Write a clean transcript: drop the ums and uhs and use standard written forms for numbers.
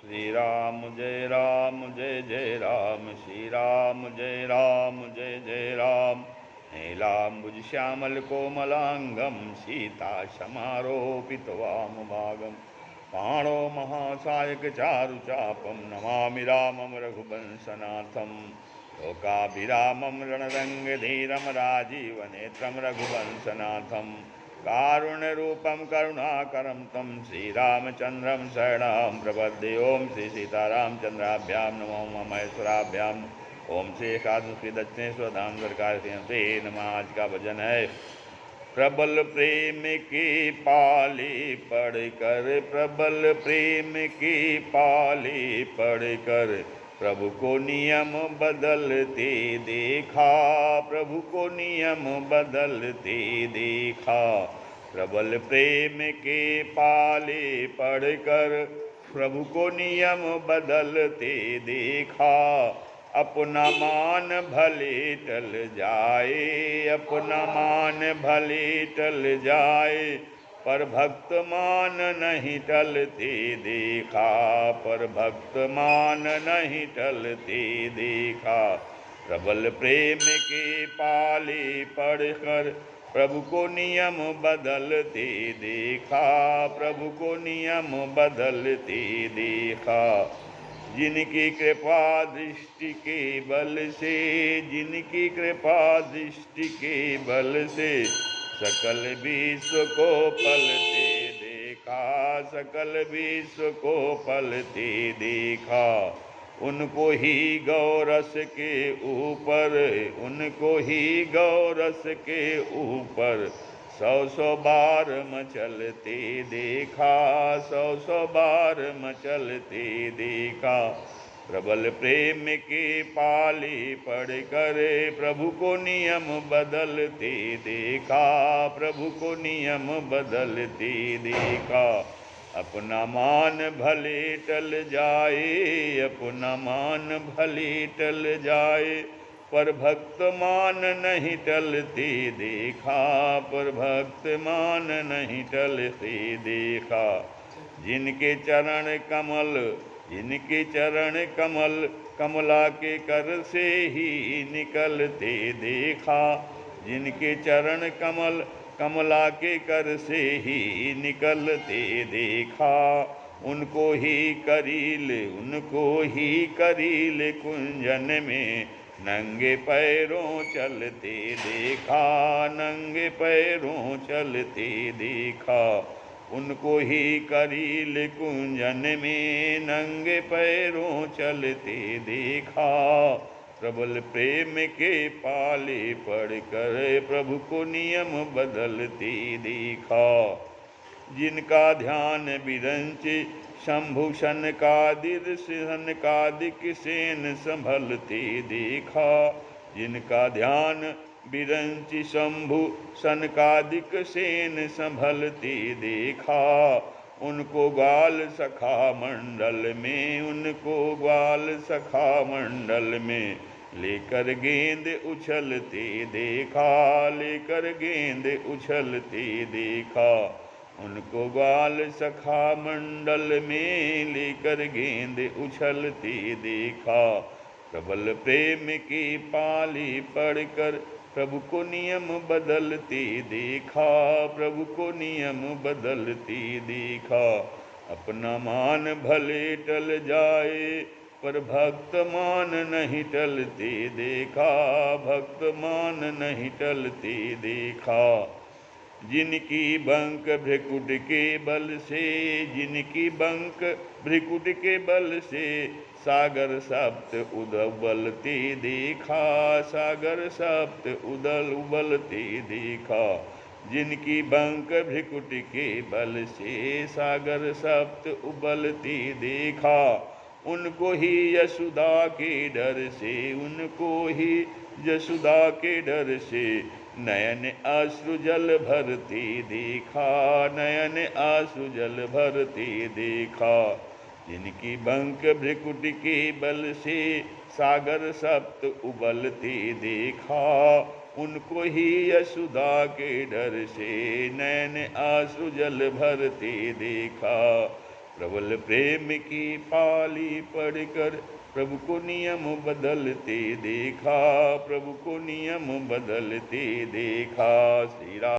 राम जय जय राम, श्री राम जय जय राम। नीलाम्बुज श्यामल कोमलांगम, सीता समारोपित वामभागम। पाणो महासायक चारुचापम, नमामि रामं रघुवंशनाथम। लोकाभिरामं रणरंगधीरं, राजीवनेत्रं रघुवंशनाथम। कारुण्यरूपं करुणाकरं तं श्रीरामचन्द्रं शरणं प्रपद्ये। ओं श्री सीतारामचंद्राभ्यां नमो महेश्वराभ्यां। ओम श्री एकादशी दक्षिणेश्वर धाम सरकार से नमः। आज का भजन है प्रबल प्रेम की पाली पढ़कर, प्रबल प्रेम की पाली पढ़कर, प्रभु को नियम बदलते देखा, प्रभु को नियम बदलते देखा। प्रबल प्रेम के पाले पढ़कर, प्रभु को नियम बदलते देखा। अपना मान भले टल जाए, अपना मान भले टल जाए, पर भक्त मान नहीं टलते देखा, पर भक्त मान नहीं टलते देखा। प्रबल प्रेम के पाले पढ़कर, प्रभु को नियम बदलते देखा, प्रभु को नियम बदलते देखा। जिनकी कृपा दृष्टि के बल से, जिनकी कृपा दृष्टि के बल से, सकल विश्व को पलते देखा, सकल विश्व को पलते देखा। उनको ही गौरस के ऊपर, उनको ही गौरस के ऊपर, सौ सौ बार मचलते देखा, सौ सौ बार मचलते देखा। प्रबल प्रेम के पाले पढ़कर, प्रभु को नियम बदलते देखा, प्रभु को नियम बदलते देखा। अपना मान भले टल जाए, अपना मान भले टल जाए, पर भक्त मान नहीं टलते देखा, पर भक्त मान नहीं टलते देखा। जिनके चरण कमल, जिनके चरण कमल, कमला के कर से ही निकलते देखा, जिनके चरण कमल, कमला के कर से ही निकलते देखा। उनको ही करील, उनको ही करील कुंजन में, नंगे पैरों चलते देखा, नंगे पैरों चलते देखा। उनको ही करील कुंजन में, नंगे पैरों चलते देखा। प्रबल प्रेम के पाले पढ़कर, प्रभु को नियम बदलते देखा। जिनका ध्यान बिरंचे शंभु सनकादिक, सनकादिक सेन संभलते देखा। जिनका ध्यान बिरंची शंभु सनकादिक सेन संभलते देखा। उनको ग्वाल सखा मंडल में, उनको ग्वाल सखा मंडल में, लेकर गेंद उछलते देखा, लेकर गेंद उछलते देखा। उनको ग्वाल सखा मंडल में, लेकर गेंद उछलते देखा। प्रबल प्रेम की पाली पढ़कर, प्रभु को नियम बदलते देखा, प्रभु को नियम बदलते देखा। अपना मान भले टल जाए, पर भक्त मान नहीं टलते देखा, भक्त मान नहीं टलते देखा। जिनकी बंक भ्रिकुट के बल से, जिनकी बंक भ्रिकुट के बल से, सागर सप्त उदबलते देखा, सागर सप्त उदल उबलते देखा। जिनकी बंक भ्रिकुट के बल से, सागर सप्त उबलते देखा। उनको ही यशोदा के डर से, उनको ही यशोदा के डर से, नयन आश्रु जल भरते देखा, नयन आश्रु जल भरते देखा। जिनकी बंक भ्रिकुट के बल से, सागर सप्त उबलते देखा। उनको ही यशोदा के डर से, नयन आश्रु जल भरते देखा। प्रबल प्रेम की पाली पढ़कर प्रभु को नियम बदलते देखा, प्रभु को नियम बदलते देखा। श्री राम।